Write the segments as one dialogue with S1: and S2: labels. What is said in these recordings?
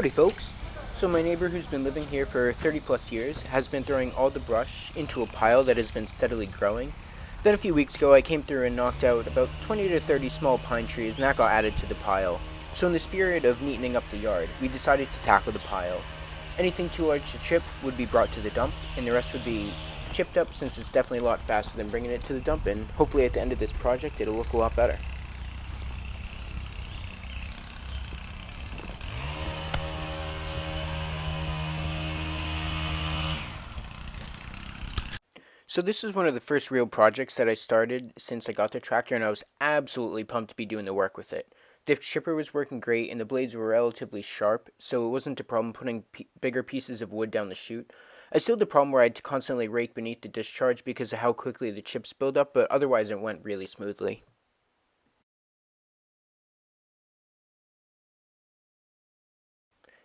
S1: Howdy folks! So my neighbor who's been living here for 30 plus years has been throwing all the brush into a pile that has been steadily growing. Then a few weeks ago I came through and knocked out about 20 to 30 small pine trees and that got added to the pile. So in the spirit of neatening up the yard, we decided to tackle the pile. Anything too large to chip would be brought to the dump and the rest would be chipped up since it's definitely a lot faster than bringing it to the dump, and hopefully at the end of this project it'll look a lot better. So this is one of the first real projects that I started since I got the tractor, and I was absolutely pumped to be doing the work with it. The chipper was working great and the blades were relatively sharp, so it wasn't a problem putting bigger pieces of wood down the chute. I still had the problem where I had to constantly rake beneath the discharge because of how quickly the chips build up, but otherwise it went really smoothly.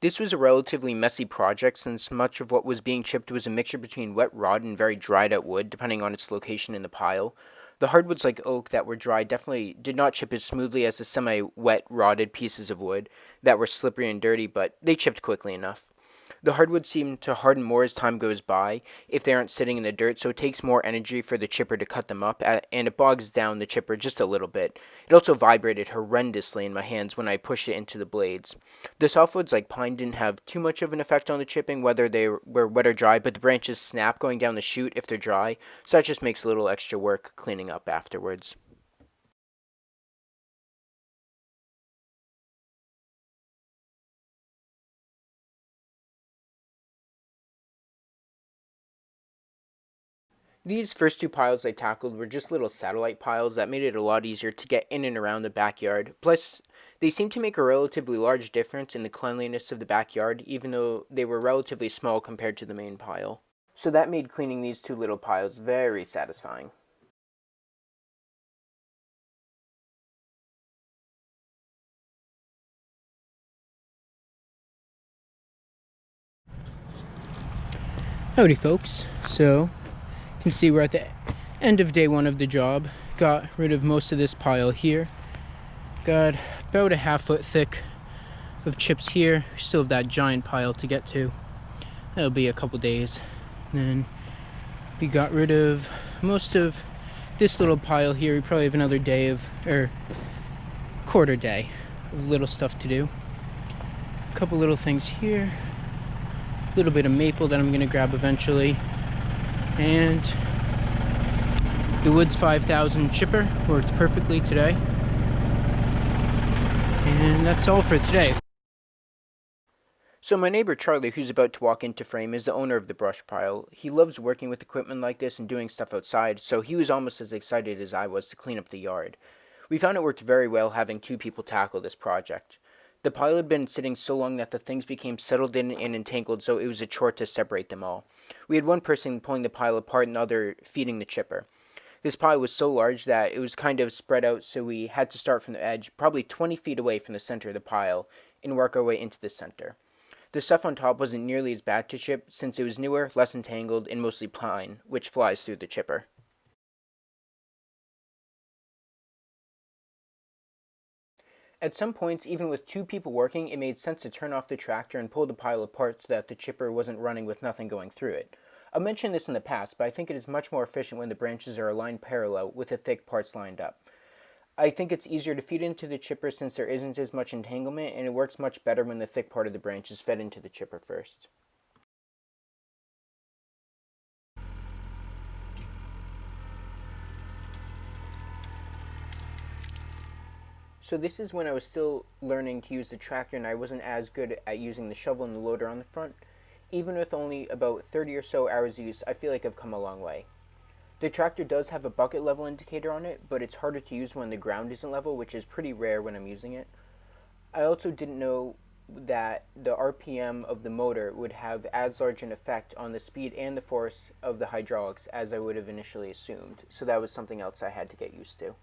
S1: This was a relatively messy project since much of what was being chipped was a mixture between wet rod and very dried out wood, depending on its location in the pile. The hardwoods like oak that were dry definitely did not chip as smoothly as the semi-wet rotted pieces of wood that were slippery and dirty, but they chipped quickly enough. The hardwoods seem to harden more as time goes by if they aren't sitting in the dirt, so it takes more energy for the chipper to cut them up, and it bogs down the chipper just a little bit. It also vibrated horrendously in my hands when I pushed it into the blades. The softwoods like pine didn't have too much of an effect on the chipping, whether they were wet or dry, but the branches snap going down the chute if they're dry, so that just makes a little extra work cleaning up afterwards. These first two piles I tackled were just little satellite piles that made it a lot easier to get in and around the backyard. Plus, they seemed to make a relatively large difference in the cleanliness of the backyard, even though they were relatively small compared to the main pile. So that made cleaning these two little piles very satisfying. Howdy folks. So, you can see we're at the end of day one of the job. Got rid of most of this pile here. Got about a half-foot thick of chips here. Still have that giant pile to get to. That'll be a couple days. And then we got rid of most of this little pile here. We probably have another day or quarter day of little stuff to do. A couple little things here. A little bit of maple that I'm going to grab eventually. And the Woods 5000 chipper worked perfectly today. And that's all for today. So my neighbor Charlie, who's about to walk into frame, is the owner of the brush pile. He loves working with equipment like this and doing stuff outside, so he was almost as excited as I was to clean up the yard. We found it worked very well having two people tackle this project. The pile had been sitting so long that the things became settled in and entangled, so it was a chore to separate them all. We had one person pulling the pile apart and the other feeding the chipper. This pile was so large that it was kind of spread out, so we had to start from the edge, probably 20 feet away from the center of the pile, and work our way into the center. The stuff on top wasn't nearly as bad to chip, since it was newer, less entangled, and mostly pine, which flies through the chipper. At some points, even with two people working, it made sense to turn off the tractor and pull the pile apart so that the chipper wasn't running with nothing going through it. I've mentioned this in the past, but I think it is much more efficient when the branches are aligned parallel with the thick parts lined up. I think it's easier to feed into the chipper since there isn't as much entanglement, and it works much better when the thick part of the branch is fed into the chipper first. So this is when I was still learning to use the tractor and I wasn't as good at using the shovel and the loader on the front. Even with only about 30 or so hours use, I feel like I've come a long way. The tractor does have a bucket level indicator on it, but it's harder to use when the ground isn't level, which is pretty rare when I'm using it. I also didn't know that the RPM of the motor would have as large an effect on the speed and the force of the hydraulics as I would have initially assumed, so that was something else I had to get used to.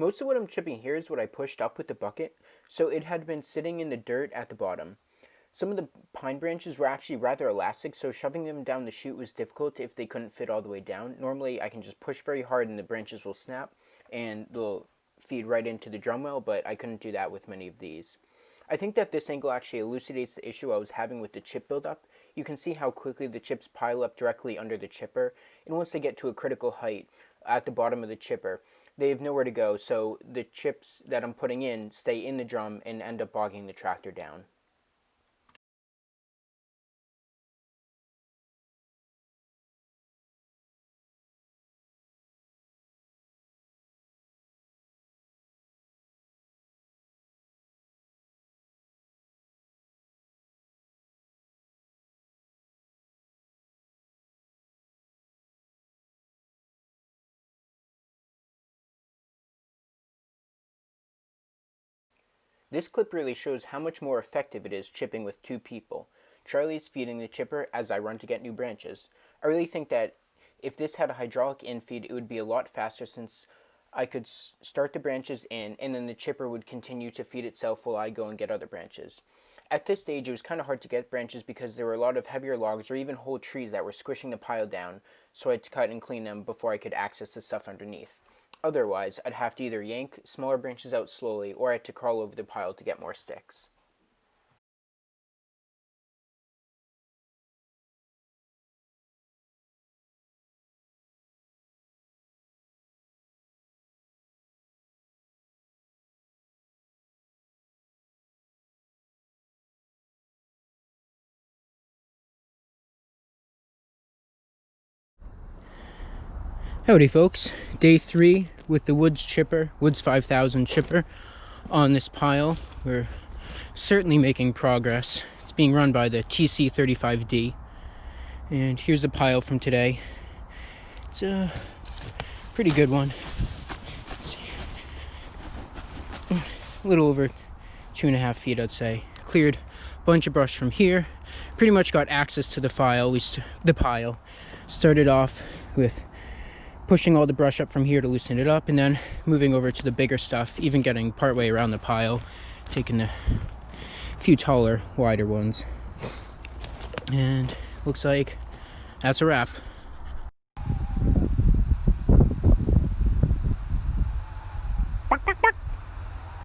S1: Most of what I'm chipping here is what I pushed up with the bucket, so it had been sitting in the dirt at the bottom. Some of the pine branches were actually rather elastic, so shoving them down the chute was difficult if they couldn't fit all the way down. Normally, I can just push very hard and the branches will snap and they'll feed right into the drum well, but I couldn't do that with many of these. I think that this angle actually elucidates the issue I was having with the chip buildup. You can see how quickly the chips pile up directly under the chipper, and once they get to a critical height at the bottom of the chipper, they have nowhere to go, so the chips that I'm putting in stay in the drum and end up bogging the tractor down. This clip really shows how much more effective it is chipping with two people. Charlie's feeding the chipper as I run to get new branches. I really think that if this had a hydraulic infeed, it would be a lot faster since I could start the branches in and then the chipper would continue to feed itself while I go and get other branches. At this stage, it was kind of hard to get branches because there were a lot of heavier logs or even whole trees that were squishing the pile down, so I had to cut and clean them before I could access the stuff underneath. Otherwise, I'd have to either yank smaller branches out slowly or I had to crawl over the pile to get more sticks. Howdy folks, day 3 with the Woods 5000 chipper on this pile. We're certainly making progress. It's being run by the TC35D, and here's the pile from today. It's a pretty good one. Let's see. A little over 2.5 feet, I'd say. Cleared a bunch of brush from here. Pretty much got access to the pile. Started off with pushing all the brush up from here to loosen it up, and then moving over to the bigger stuff, even getting partway around the pile, taking a few taller, wider ones. And looks like that's a wrap.